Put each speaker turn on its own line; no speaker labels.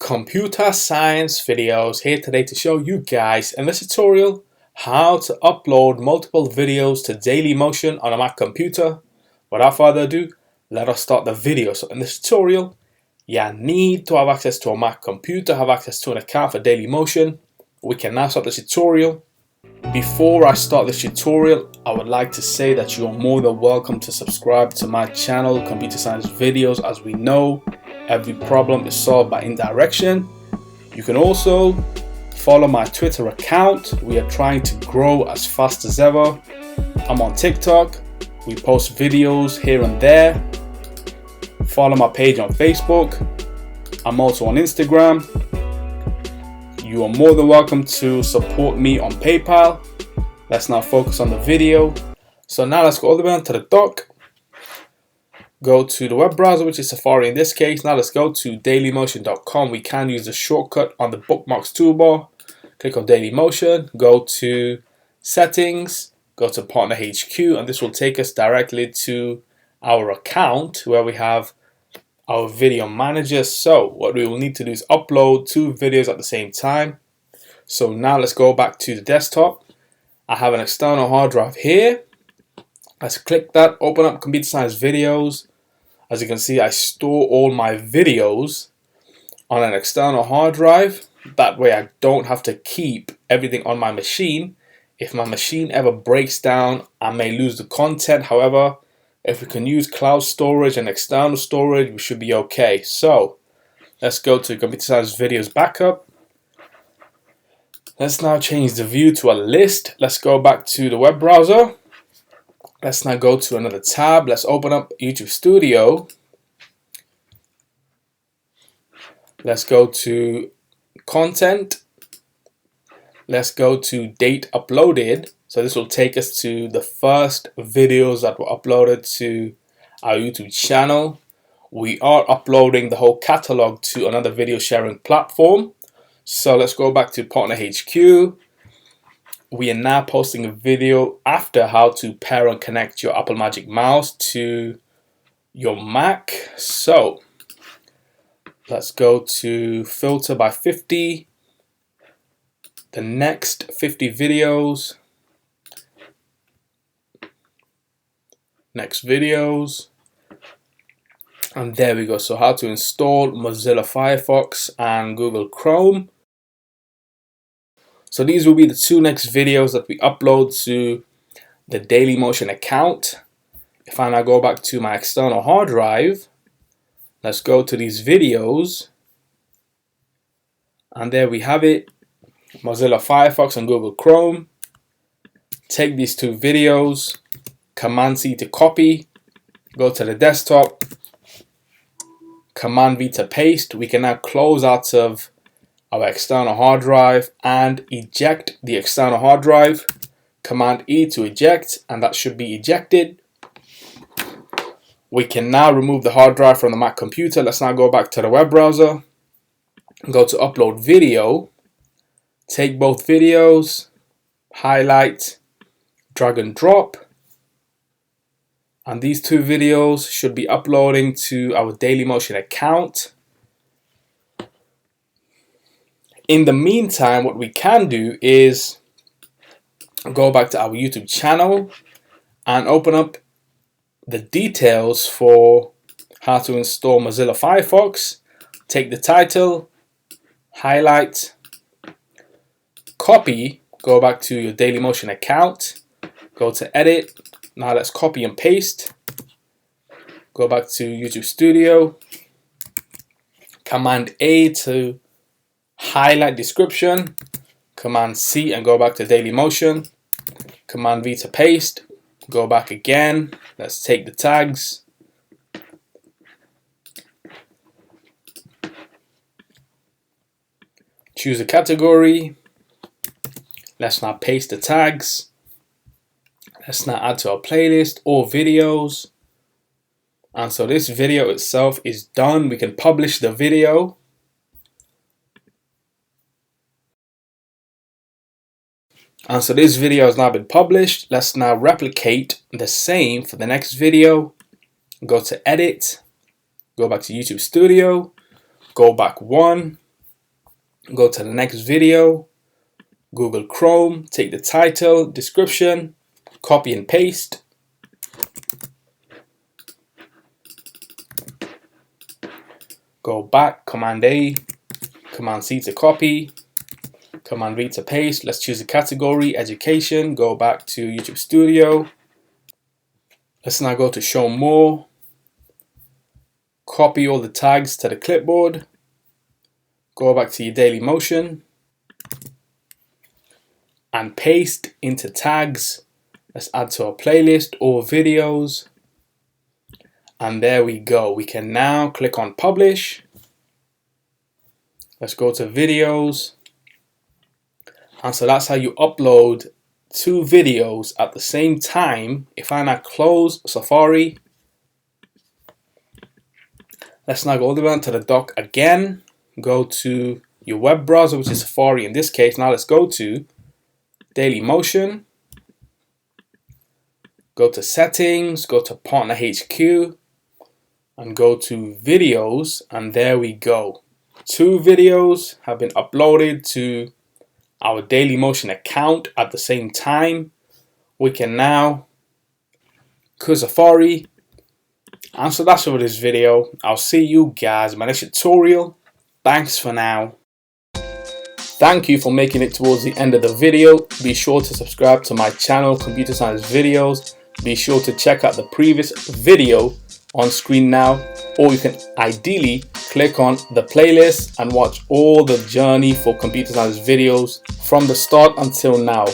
Computer science videos here today to show you guys in this tutorial how to upload multiple videos to Dailymotion on a Mac computer. Without further ado, let us start the video. So in this tutorial, you need to have access to a Mac computer, have access to an account for Dailymotion. We can now start the tutorial. Before I start this tutorial, I would like to say that you are more than welcome to subscribe to my channel, Computer Science Videos. As we know, every problem is solved by indirection. You can also follow my Twitter account. We are trying to grow as fast as ever. I'm on TikTok. We post videos here and there. Follow my page on Facebook. I'm also on Instagram. You are more than welcome to support me on PayPal. Let's now focus on the video. So now let's go all the way onto the dock. Go to the web browser, which is Safari in this case. Now let's go to dailymotion.com. We can use the shortcut on the bookmarks toolbar. Click on Dailymotion, go to settings, go to partner HQ, and this will take us directly to our account where we have our video manager. So what we will need to do is upload two videos at the same time. So now let's go back to the desktop. I have an external hard drive here. Let's click that, open up Computer Science Videos. As you can see, I store all my videos on an external hard drive. That way I don't have to keep everything on my machine. If my machine ever breaks down, I may lose the content. However, if we can use cloud storage and external storage, we should be okay. So let's go to Computer Science Videos backup. Let's now change the view to a list. Let's go back to the web browser. Let's now go to another tab. Let's open up YouTube Studio. Let's go to content. Let's go to date uploaded. So this will take us to the first videos that were uploaded to our YouTube channel. We are uploading the whole catalog to another video sharing platform. So let's go back to partner HQ. We are now posting a video after how to pair and connect your Apple Magic Mouse to your Mac. So let's go to filter by 50. The next 50 videos. Next videos. And there we go. So how to install Mozilla Firefox and Google Chrome. So these will be the two next videos that we upload to the Dailymotion account. If I now go back to my external hard drive, let's go to these videos. And there we have it, Mozilla Firefox and Google Chrome. Take these two videos, Command C to copy, go to the desktop, Command V to paste. We can now close out of our external hard drive and eject the external hard drive. Command E to eject, and that should be ejected. We can now remove the hard drive from the Mac computer. Let's now go back to the web browser, go to upload video, take both videos, highlight, drag and drop, and these two videos should be uploading to our Dailymotion account. In the meantime, what we can do is go back to our YouTube channel and open up the details for how to install Mozilla Firefox. Take the title, highlight, copy, go back to your Dailymotion account, go to edit. Now let's copy and paste. Go back to YouTube Studio, Command A to highlight description, Command C and go back to Dailymotion, Command V to paste, go back again. Let's take the tags, choose a category. Let's now paste the tags. Let's now add to our playlist all videos. And so this video itself is done. We can publish the video. And so this video has now been published. Let's now replicate the same for the next video. Go to edit, go back to YouTube Studio, go back one, go to the next video, Google Chrome, take the title, description, copy and paste. Go back, Command A, Command C to copy, Command V to paste. Let's choose the category, education, go back to YouTube Studio. Let's now go to show more, copy all the tags to the clipboard, go back to your Dailymotion and paste into tags. Let's add to a playlist or videos. And there we go. We can now click on publish. Let's go to videos. And so that's how you upload 2 videos at the same time. If I now close Safari, let's now go all the way onto the dock again. Go to your web browser, which is Safari in this case. Now let's go to Dailymotion. Go to settings, go to Partner HQ, and go to videos, and there we go. 2 videos have been uploaded to our Dailymotion account at the same time. We can now go Safari. And so that's all for this video. I'll see you guys in my next tutorial. Thanks for now. Thank you for making it towards the end of the video. Be sure to subscribe to my channel, Computer Science Videos. Be sure to check out the previous video on screen now, or you can ideally click on the playlist and watch all the journey for Computer Science videos from the start until now.